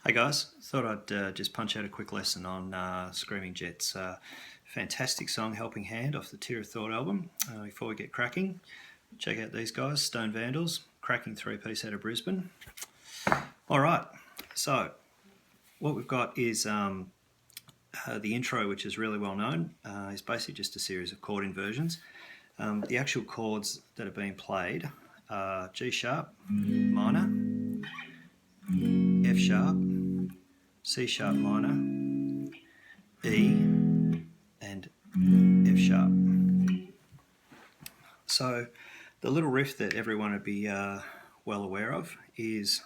Hey guys, thought I'd just punch out a quick lesson on Screaming Jet's fantastic song Helping Hand off the Tear of Thought album. Before we get cracking, check out these guys, Stone Vandals, cracking three-piece out of Brisbane. Alright, so what we've got is the intro, which is really well known, is basically just a series of chord inversions. The actual chords that are being played are G sharp, minor, F sharp, C sharp minor, E, and F sharp. So the little riff that everyone would be well aware of is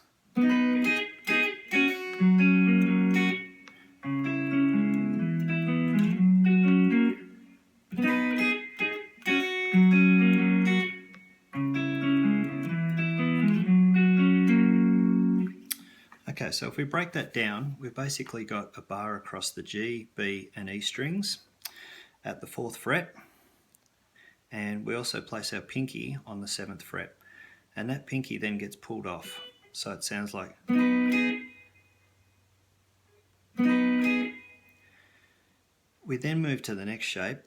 okay, so if we break that down, we've basically got a bar across the G, B and E strings at the 4th fret, and we also place our pinky on the 7th fret, and that pinky then gets pulled off, so it sounds like we then move to the next shape,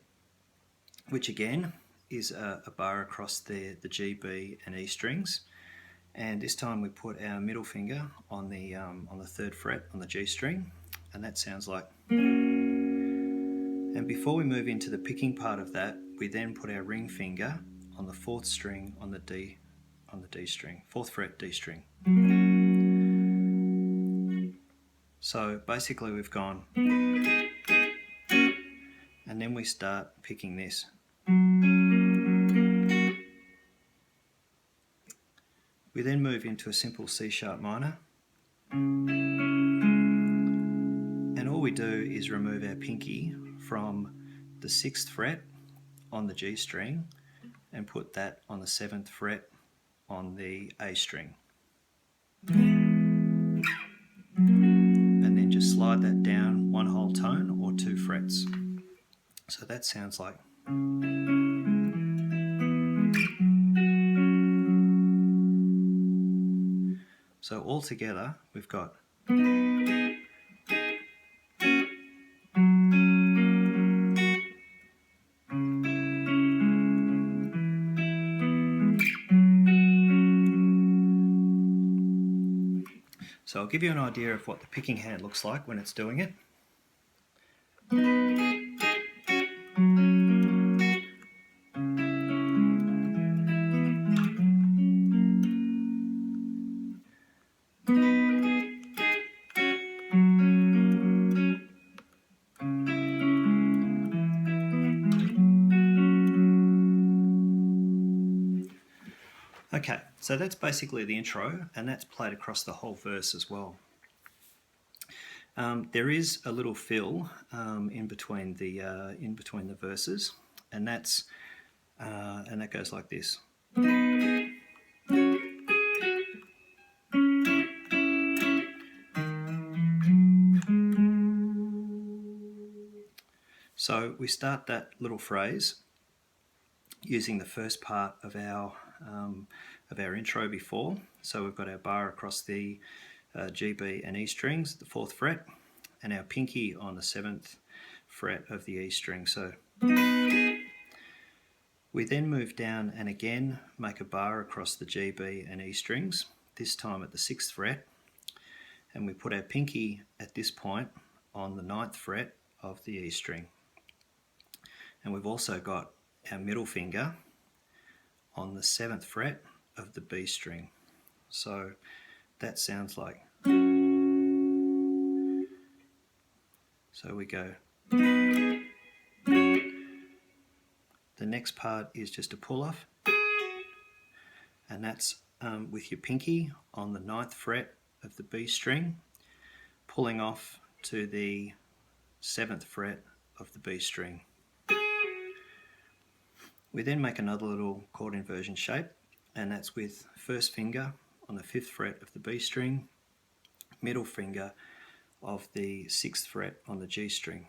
which again is a bar across the G, B and E strings, and this time we put our middle finger on the 3rd fret on the G string, and that sounds like. And before we move into the picking part of that, we then put our ring finger on the 4th string on the D string, 4th fret D string. So basically we've gone, and then we start picking this. We then move into a simple C sharp minor, and all we do is remove our pinky from the 6th fret on the G string and put that on the 7th fret on the A string. And then just slide that down one whole tone or 2 frets. So that sounds like. So all together we've got. So I'll give you an idea of what the picking hand looks like when it's doing it. Okay, so that's basically the intro, and that's played across the whole verse as well. There is a little fill in between the verses, and that goes like this. So we start that little phrase using the first part of our intro before. So we've got our bar across the G, B and E strings, the 4th fret, and our pinky on the 7th fret of the E string. So we then move down and again make a bar across the G, B and E strings, this time at the 6th fret, and we put our pinky at this point on the 9th fret of the E string. And we've also got our middle finger on the 7th fret of the B string. So that sounds like. So we go. The next part is just a pull off, and that's with your pinky on the 9th fret of the B string, pulling off to the 7th fret of the B string. We then make another little chord inversion shape, and that's with first finger on the 5th fret of the B string, middle finger of the 6th fret on the G string.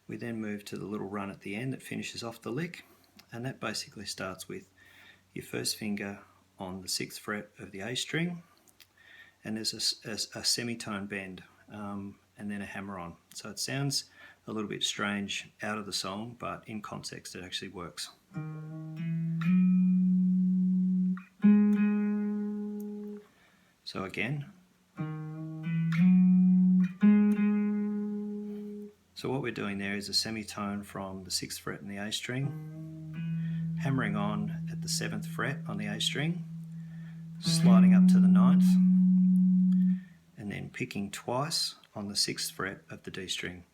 We then move to the little run at the end that finishes off the lick, and that basically starts with your first finger on the 6th fret of the A string, and there's a semitone bend, and then a hammer on. So it sounds a little bit strange out of the song, but in context it actually works. So again. So what we're doing there is a semitone from the 6th fret in the A string, hammering on at the 7th fret on the A string, sliding up to the 9th, and then picking twice on the 6th fret of the D string.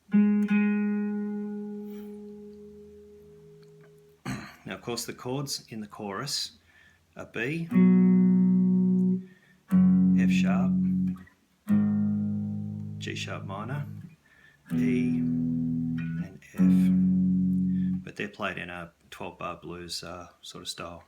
Now of course the chords in the chorus are B, F sharp, G sharp minor, E and F, but they're played in a 12-bar blues sort of style.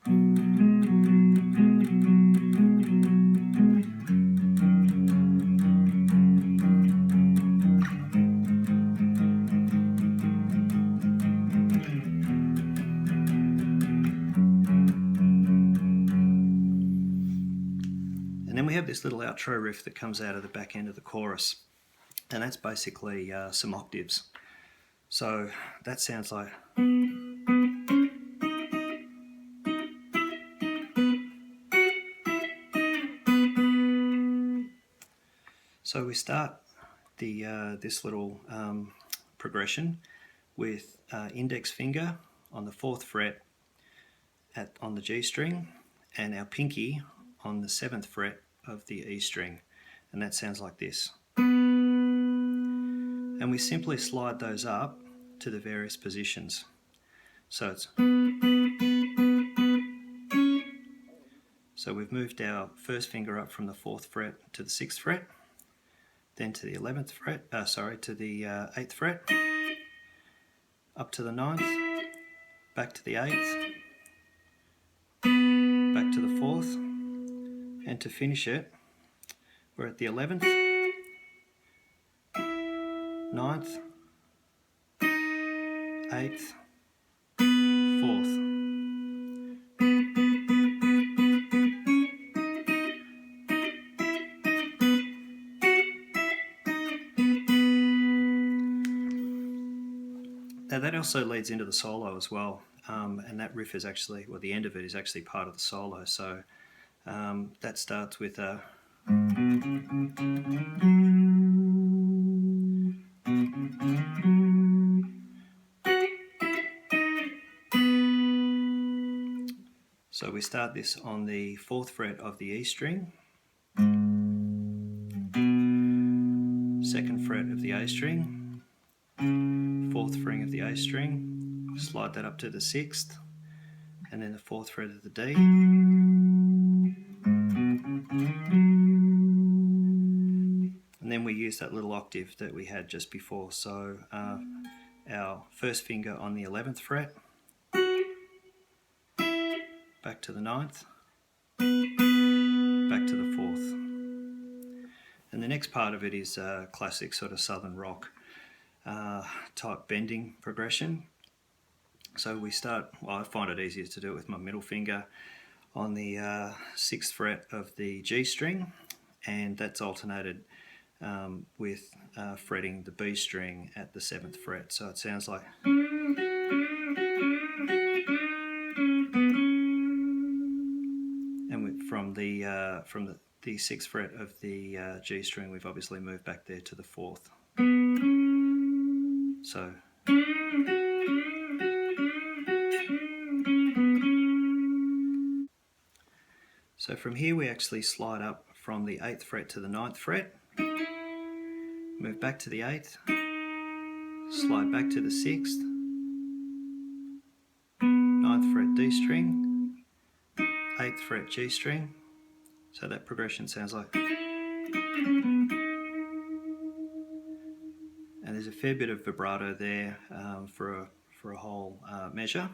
And then we have this little outro riff that comes out of the back end of the chorus, and that's basically some octaves. So that sounds like. So we start this little progression with index finger on the 4th fret on the G string, and our pinky on the 7th fret of the E string, and that sounds like this. And we simply slide those up to the various positions. So we've moved our first finger up from the 4th fret to the 6th fret, then to the 11th fret, to the 8th fret, up to the 9th, back to the 8th, back to the 4th, and to finish it, we're at the 11th, 9th, 8th, 4th. Now that also leads into the solo as well, and that riff is actually, well, the end of it is actually part of the solo. So that starts with a. So we start this on the 4th fret of the E string, 2nd fret of the A string, 4th string of the A string, slide that up to the 6th, and then the 4th fret of the D. And then we use that little octave that we had just before. So our first finger on the 11th fret, back to the 9th, back to the 4th. And the next part of it is classic sort of southern rock type bending progression. So we start, well, I find it easier to do it with my middle finger on the 6th fret of the G string, and that's alternated with fretting the B string at the 7th fret. So it sounds like. And from the 6th fret of the G string, we've obviously moved back there to the 4th. So. So from here we actually slide up from the 8th fret to the 9th fret, move back to the 8th, slide back to the 6th, 9th fret D string, 8th fret G string. So that progression sounds like. And there's a fair bit of vibrato there for a whole measure.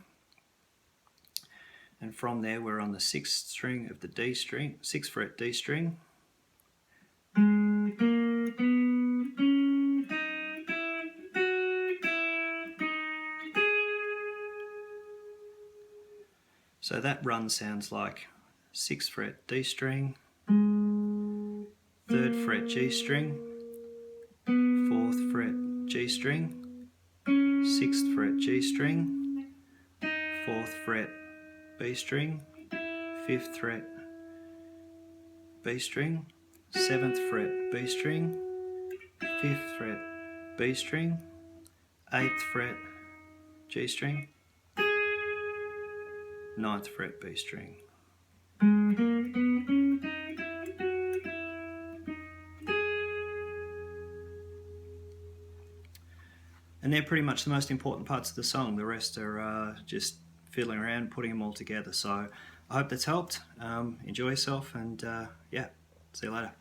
And from there we're on the 6th string of the D string, 6th fret D string. So that run sounds like 6th fret D string, 3rd fret G string, 4th fret G string, 6th fret G string, 4th fret B string, 5th fret B string, 7th fret B string, 5th fret B string, 8th fret G string, 9th fret B string. And they're pretty much the most important parts of the song. The rest are just fiddling around, putting them all together. So I hope that's helped. Enjoy yourself, and yeah, see you later.